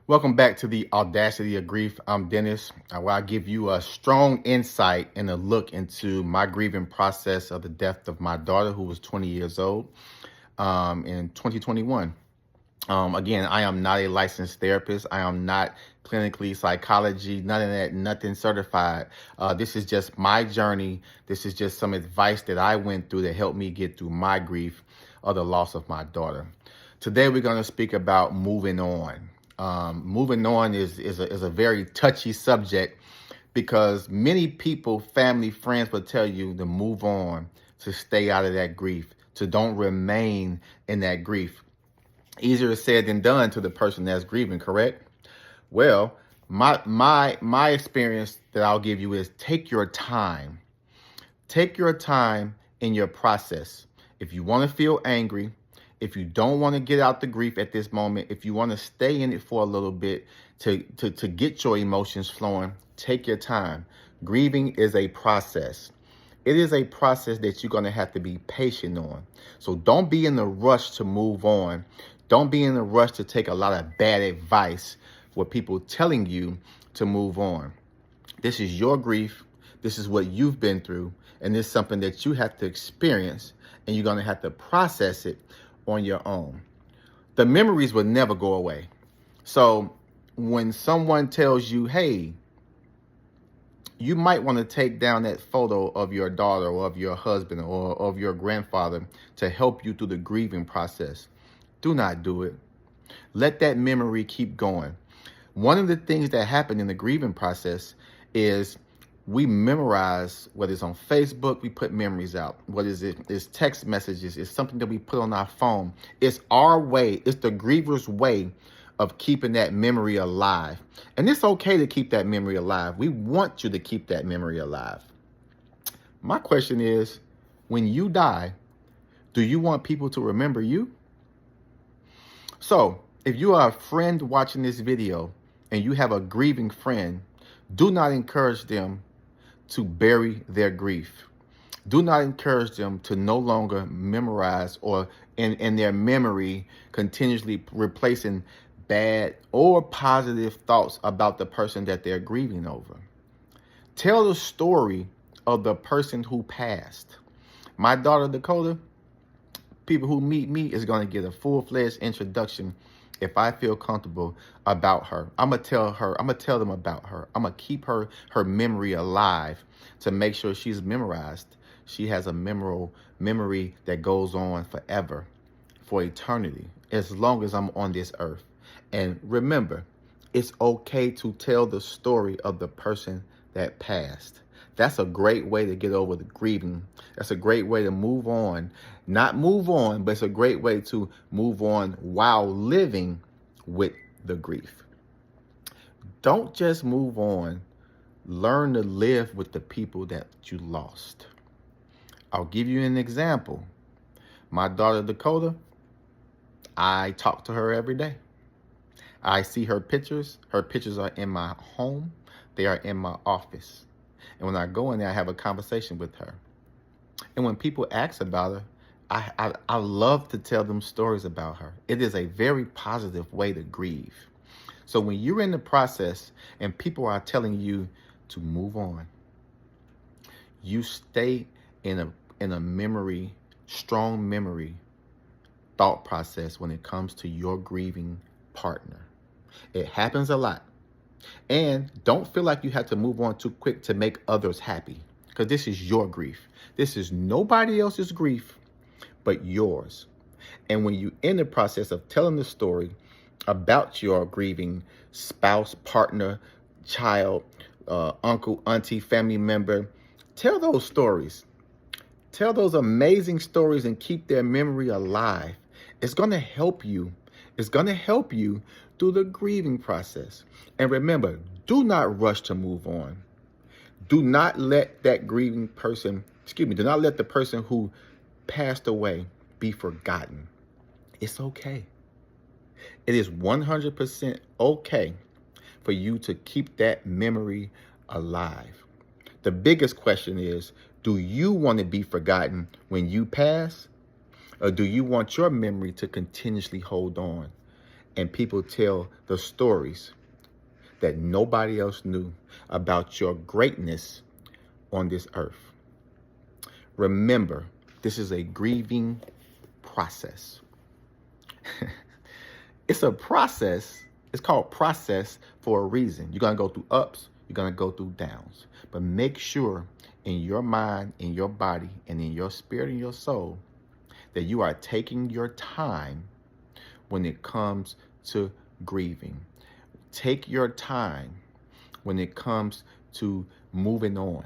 Welcome back to the Audacity of Grief. I'm Dennis, where I give you a strong insight and a look into my grieving process of the death of my daughter, who was 20 years old in 2021. Again, I am not a licensed therapist. I am not clinically psychology, none of that, nothing certified. This is just my journey. This is just some advice that I went through that helped me get through my grief of the loss of my daughter. Today, we're going to speak about moving on. Moving on is a very touchy subject because many people, family, friends will tell you to move on, to stay out of that grief, to don't remain in that grief. Easier said than done to the person that's grieving, correct? Well, my experience that I'll give you is take your time. Take your time in your process. If you want to feel angry, if you don't want to get out the grief at this moment, if you want to stay in it for a little bit to get your emotions flowing, take your time. Grieving is a process. It is a process that you're going to have to be patient on. So don't be in the rush to move on. Don't be in the rush to take a lot of bad advice with people telling you to move on. This is your grief. This is what you've been through. And it's something that you have to experience, and you're going to have to process it on your own. The memories will never go away. So when someone tells you, hey, you might want to take down that photo of your daughter or of your husband or of your grandfather to help you through the grieving process, do not do it. Let that memory keep going. One of the things that happen in the grieving process is we memorize, whether it's on Facebook, we put memories out. What is it? It's text messages. It's something that we put on our phone. It's our way. It's the griever's way of keeping that memory alive. And it's okay to keep that memory alive. We want you to keep that memory alive. My question is, when you die, do you want people to remember you? So if you are a friend watching this video and you have a grieving friend, do not encourage them to bury their grief. Do not encourage them to no longer memorize or in their memory continuously replacing bad or positive thoughts about the person that they're grieving over. Tell the story of the person who passed. My daughter, Dakota, people who meet me is going to get a full-fledged introduction if I feel comfortable about her. I'm going to tell them about her. I'm going to keep her memory alive to make sure she's memorized. She has a memory that goes on forever, for eternity, as long as I'm on this earth. And remember, it's okay to tell the story of the person that passed. That's a great way to get over the grieving. That's a great way to move on. Not move on, but it's a great way to move on while living with the grief. Don't just move on. Learn to live with the people that you lost. I'll give you an example. My daughter, Dakota, I talk to her every day. I see her pictures. Her pictures are in my home. They are in my office. And when I go in there, I have a conversation with her. And when people ask about her, I love to tell them stories about her. It is a very positive way to grieve. So when you're in the process and people are telling you to move on, you stay in a memory, strong memory thought process when it comes to your grieving partner. It happens a lot. And don't feel like you have to move on too quick to make others happy, because this is your grief. This is nobody else's grief but yours. And when you're in the process of telling the story about your grieving spouse, partner, child, uncle, auntie, family member, tell those stories. Tell those amazing stories and keep their memory alive. It's going to help you. It's going to help you through the grieving process. And remember, do not rush to move on. Do not let that grieving person, do not let the person who passed away be forgotten. It's okay. It is 100% okay for you to keep that memory alive. The biggest question is, do you want to be forgotten when you pass? Or do you want your memory to continuously hold on? and people tell the stories that nobody else knew about your greatness on this earth. Remember, this is a grieving process. It's a process. It's called process for a reason. You're going to go through ups. You're going to go through downs. But make sure in your mind, in your body, and in your spirit and your soul that you are taking your time when it comes to grieving. Take your time when it comes to moving on.